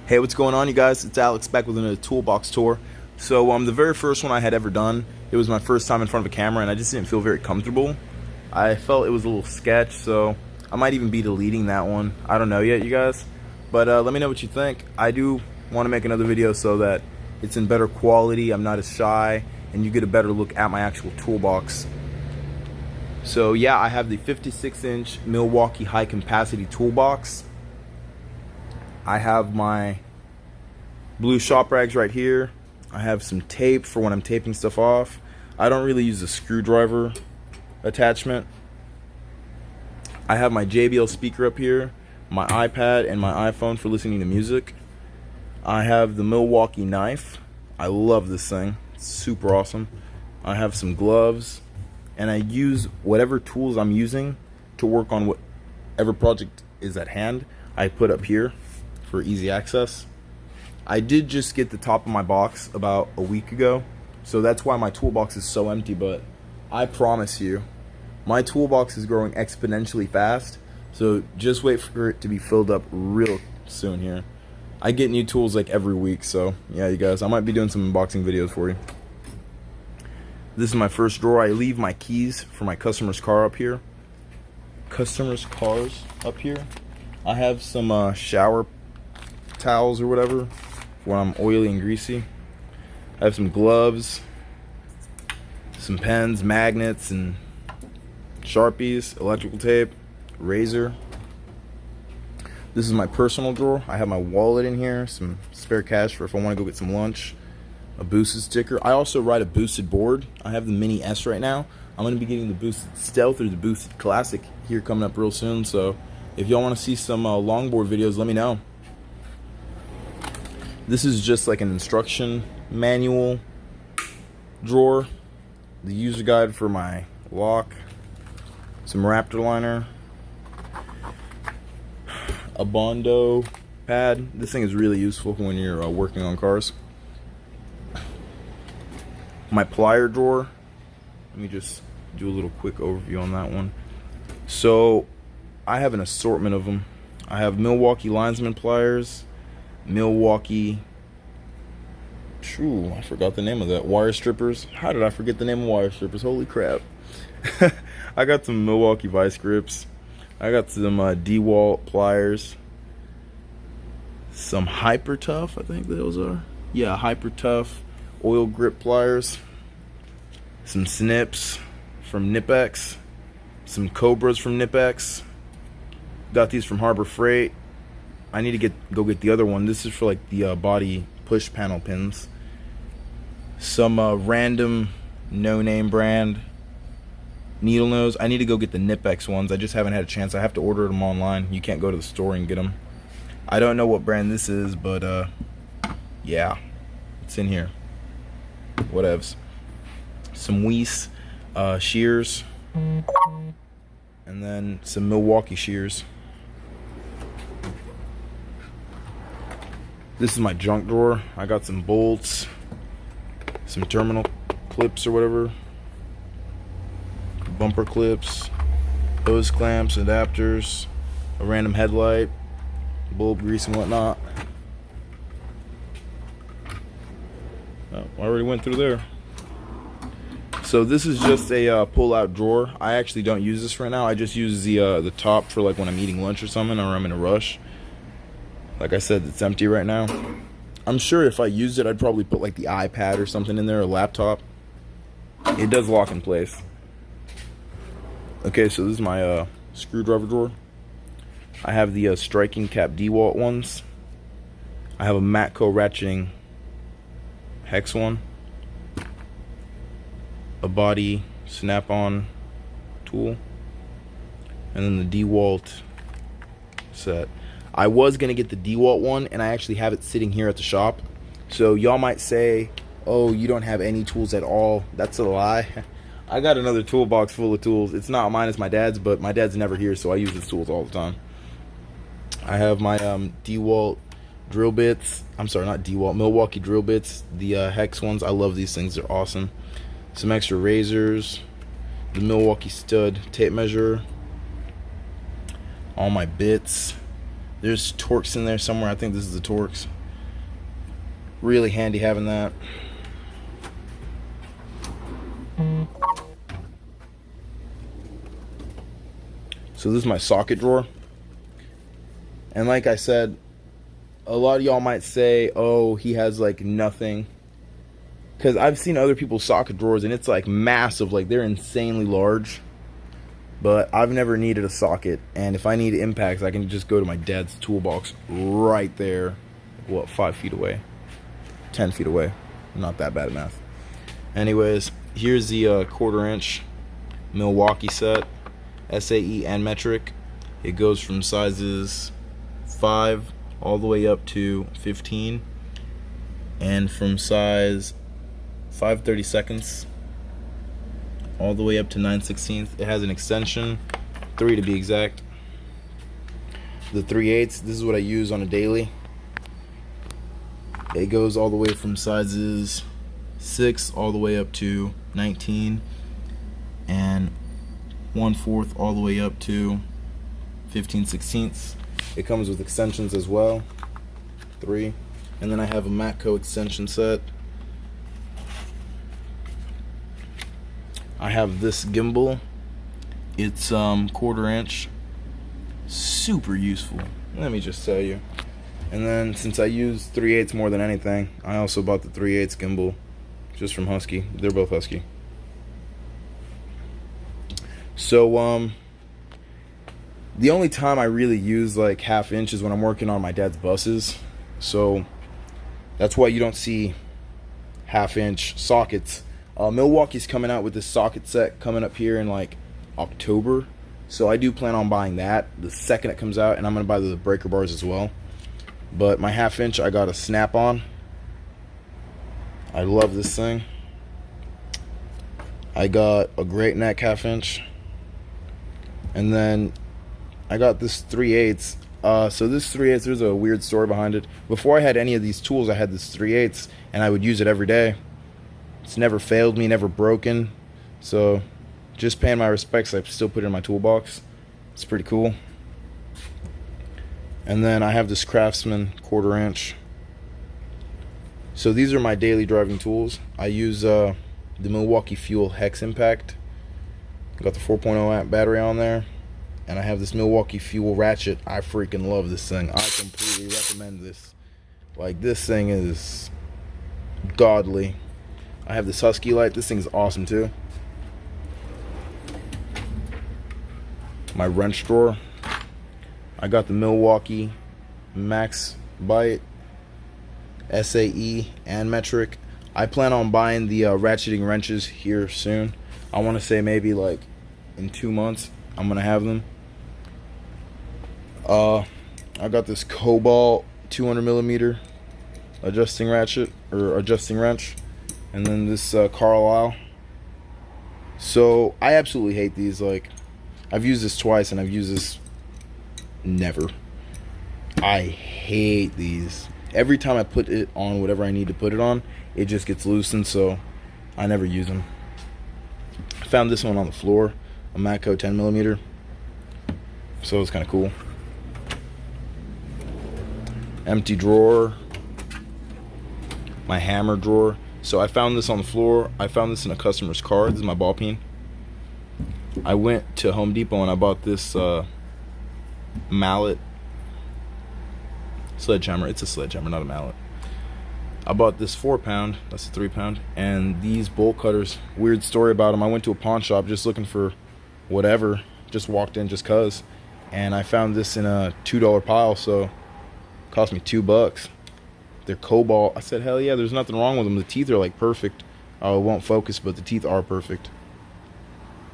Hey, what's going on, you guys? It's Alex back with another toolbox tour. So the very first one I had ever done, it was my first time in front of a camera, and I just didn't feel very comfortable. I felt it was a little sketch, so I might even be deleting that one. I don't know yet, you guys. But let me know what you think. I do want to make another video so that it's in better quality, I'm not as shy, and you get a better look at my actual toolbox. So yeah, I have the 56-inch Milwaukee high capacity toolbox. I have my blue shop rags right here. I have some tape for when I'm taping stuff off. I don't really use a screwdriver attachment. I have my JBL speaker up here, my iPad and my iPhone for listening to music. I have the Milwaukee knife. I love this thing. It's super awesome. I have some gloves, and I use whatever tools I'm using to work on whatever project is at hand. I put up here for easy access. I did just get the top of my box about a week ago, so that's why my toolbox is so empty, but I promise you, my toolbox is growing exponentially fast, so just wait for it to be filled up real soon here. I get new tools like every week, so yeah, you guys, I might be doing some unboxing videos for you. This is my first drawer. I leave my keys for my customer's car up here. Customers' cars up here. I have some shower towels or whatever when I'm oily and greasy. I have some gloves, some pens, magnets, and Sharpies, electrical tape, razor. This is my personal drawer. I have my wallet in here, some spare cash for if I want to go get some lunch, a boosted sticker. I also ride a boosted board. I have the Mini S right now. I'm going to be getting the boosted Stealth or the boosted Classic here coming up real soon, so if y'all want to see some longboard videos, let me know. This is just like an instruction manual drawer, the user guide for my lock, some Raptor liner, a Bondo pad. This thing is really useful when you're working on cars. My plier drawer. Let me just do a little quick overview on that one. So I have an assortment of them. I have Milwaukee linesman pliers, Milwaukee, I forgot the name of that, wire strippers. How did I forget the name of wire strippers? Holy crap. I got some Milwaukee vice grips. I got some DeWalt pliers, some Hyper Tough, I think those are. Yeah, Hyper Tough oil grip pliers, some Snips from Nipex, some Cobras from Nipex. Got these from Harbor Freight. I need to go get the other one. This is for like the body push panel pins. Some random no-name brand needle nose. I need to go get the Nipex ones. I just haven't had a chance. I have to order them online. You can't go to the store and get them. I don't know what brand this is, but yeah, it's in here. Whatevs. Some Weiss shears, and then some Milwaukee shears. This is my junk drawer. I got some bolts, some terminal clips or whatever, bumper clips, hose clamps, adapters, a random headlight, bulb grease and whatnot. Oh, I already went through there. So this is just a pull-out drawer. I actually don't use this right now. I just use the top for like when I'm eating lunch or something, or I'm in a rush. Like I said, it's empty right now. I'm sure if I used it, I'd probably put like the iPad or something in there, a laptop. It does lock in place. Okay, so this is my screwdriver drawer. I have the striking cap DeWalt ones. I have a Matco ratcheting hex one. A body snap-on tool. And then the DeWalt set. I was going to get the DeWalt one, and I actually have it sitting here at the shop. So y'all might say, oh, you don't have any tools at all. That's a lie. I got another toolbox full of tools. It's not mine, it's my dad's, but my dad's never here, so I use his tools all the time. I have my DeWalt drill bits. I'm sorry, not DeWalt, Milwaukee drill bits. The hex ones. I love these things. They're awesome. Some extra razors. The Milwaukee stud tape measure. All my bits. There's Torx in there somewhere. I think this is the Torx. Really handy having that. So this is my socket drawer. And like I said, a lot of y'all might say, oh, he has like nothing. Because I've seen other people's socket drawers and it's like massive, like they're insanely large. But I've never needed a socket. And if I need impacts, I can just go to my dad's toolbox right there. What, 5 feet away? 10 feet away. Not that bad at math. Anyways, here's the 1/4 inch Milwaukee set. SAE and metric. It goes from sizes 5 all the way up to 15, and from size 5/32 all the way up to 9/16. It has an extension, 3 to be exact. The 3/8, this is what I use on a daily. It goes all the way from sizes 6 all the way up to 19, and 1/4 all the way up to 15/16. It comes with extensions as well, 3. And then I have a Matco extension set. I have this gimbal. It's 1/4 inch. Super useful. Let me just tell you. And then since I use 3/8 more than anything, I also bought the 3/8 gimbal just from Husky. They're both Husky. So the only time I really use like 1/2 inch is when I'm working on my dad's buses. So that's why you don't see 1/2 inch sockets. Milwaukee's coming out with this socket set coming up here in like October. So I do plan on buying that the second it comes out, and I'm gonna buy the breaker bars as well. But my 1/2 inch, I got a snap-on. I love this thing. I got a great neck 1/2 inch. And then I got this 3/8. So this 3/8, there's a weird story behind it. Before I had any of these tools, I had this 3/8, and I would use it every day. It's never failed me, never broken. So just paying my respects, I still put it in my toolbox. It's pretty cool. And then I have this Craftsman 1/4 inch. So these are my daily driving tools. I use the Milwaukee Fuel Hex Impact. Got the 4.0 amp battery on there. And I have this Milwaukee Fuel ratchet. I freaking love this thing. I completely recommend this. Like, this thing is godly. I have this Husky light. This thing is awesome too. My wrench drawer. I got the Milwaukee Max Bite, SAE and metric. I plan on buying the ratcheting wrenches here soon. I want to say maybe like in 2 months I'm gonna have them. I got this Cobalt 200mm adjusting ratchet or adjusting wrench, and then this Carlisle. So I absolutely hate these. Like, I've used this twice and I've used this never. I hate these. Every time I put it on whatever I need to put it on, it just gets loosened, so I never use them. I found this one on the floor, a Matco 10mm, so it's kind of cool. Empty drawer. My hammer drawer. So I found this on the floor. I found this in a customer's car. This is my ball peen. I went to Home Depot and I bought this mallet. Sledgehammer. It's a sledgehammer, not a mallet. I bought this 4-pound. That's a 3-pound. And these bolt cutters. Weird story about them. I went to a pawn shop just looking for whatever. Just walked in just cause. And I found this in a $2 pile. So it cost me $2. They're Cobalt. I said, hell yeah, there's nothing wrong with them. The teeth are like perfect. Oh, it won't focus, but the teeth are perfect.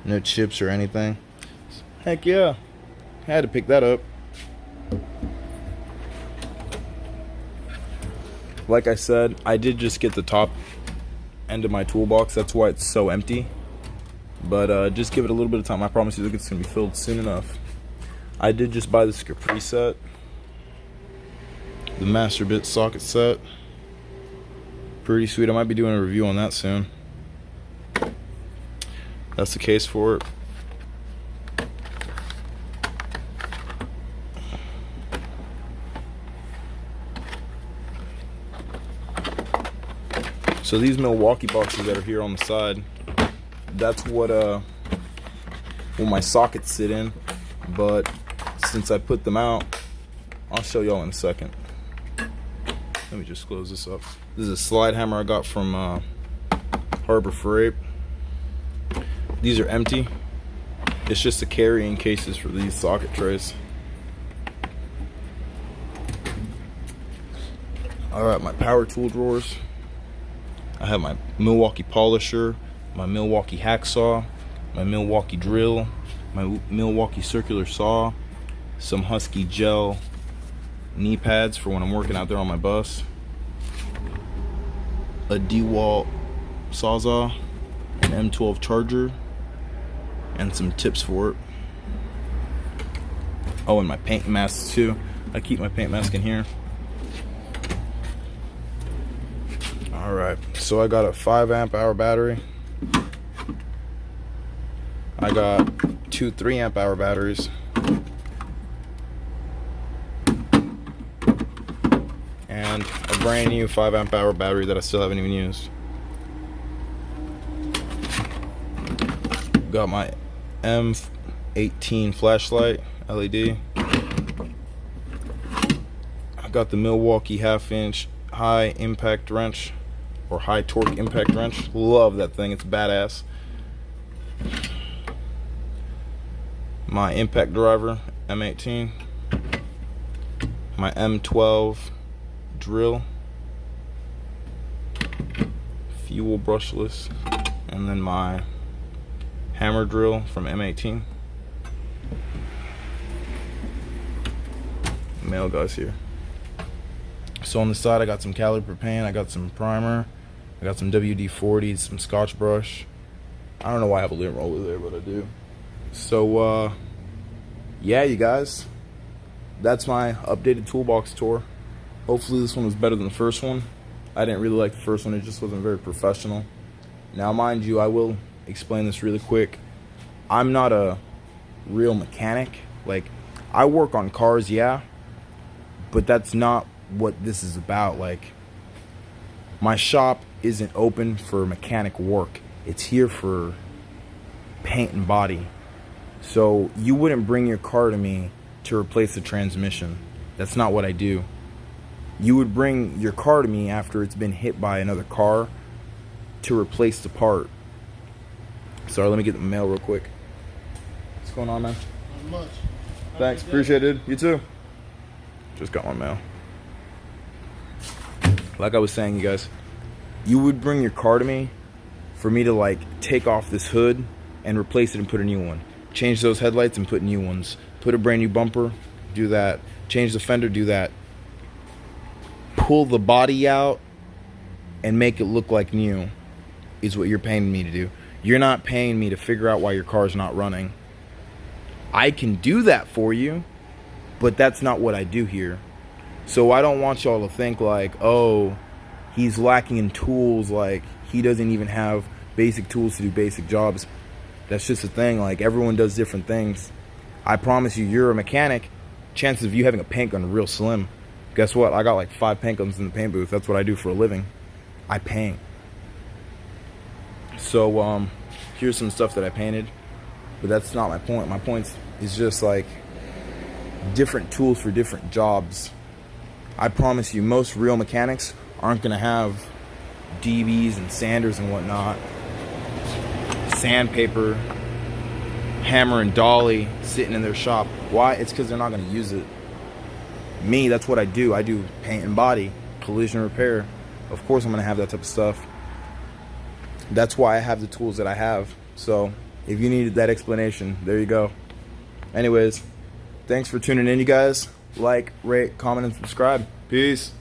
No chips or anything. Heck yeah. I had to pick that up. Like I said, I did just get the top end of my toolbox. That's why it's so empty. But just give it a little bit of time. I promise you it's going to be filled soon enough. I did just buy this Capri set. The Master Bit socket set. Pretty sweet. I might be doing a review on that soon. That's the case for it. So these Milwaukee boxes that are here on the side, that's what my sockets sit in. But since I put them out, I'll show y'all in a second. Let me just close this up. This is a slide hammer I got from Harbor Freight. These are empty. It's just the carrying cases for these socket trays. Alright, my power tool drawers. I have my Milwaukee polisher, my Milwaukee hacksaw, my Milwaukee drill, my Milwaukee circular saw, some Husky gel knee pads for when I'm working out there on my bus, a DeWalt Sawzall, an M12 charger, and some tips for it. Oh, and my paint masks too. I keep my paint mask in here. Alright, so I got a 5 amp hour battery. I got 2 3 amp hour batteries. And a brand new 5 amp hour battery that I still haven't even used. Got my M18 flashlight LED. I got the Milwaukee 1/2 inch high impact wrench, or high torque impact wrench. Love that thing, it's badass. My impact driver M18, my M12 drill, fuel brushless, and then my hammer drill from M18. Male guys here. So on the side I got some caliper paint, I got some primer, I got some WD-40, some Scotch brush. I don't know why I have a lint roller there, but I do. So yeah, you guys, that's my updated toolbox tour. Hopefully this one was better than the first one. I didn't really like the first one, it just wasn't very professional. Now mind you, I will explain this really quick. I'm not a real mechanic. Like, I work on cars, yeah, but that's not what this is about. Like, my shop isn't open for mechanic work. It's here for paint and body. So you wouldn't bring your car to me to replace the transmission. That's not what I do. You would bring your car to me after it's been hit by another car to replace the part. Sorry, let me get the mail real quick. What's going on, man? Not much. Thanks, appreciate it. You too. Just got my mail. Like I was saying, you guys, you would bring your car to me for me to like take off this hood and replace it and put a new one. Change those headlights and put new ones. Put a brand new bumper, do that. Change the fender, do that. Pull the body out and make it look like new is what you're paying me to do. You're not paying me to figure out why your car's not running. I can do that for you, but that's not what I do here. So I don't want y'all to think like, oh, he's lacking in tools, like he doesn't even have basic tools to do basic jobs. That's just a thing. Like, everyone does different things. I promise you, you're a mechanic, chances of you having a paint gun are real slim. Guess what? I got like 5 paint guns in the paint booth. That's what I do for a living. I paint. So here's some stuff that I painted, but that's not my point. My point is just like different tools for different jobs. I promise you, most real mechanics aren't gonna have DBs and sanders and whatnot, sandpaper, hammer and dolly sitting in their shop. Why? It's because they're not gonna use it. Me, that's what I do. I do paint and body, collision repair. Of course I'm gonna have that type of stuff. That's why I have the tools that I have. So if you needed that explanation, there you go. Anyways, thanks for tuning in, you guys. Like, rate, comment, and subscribe. Peace.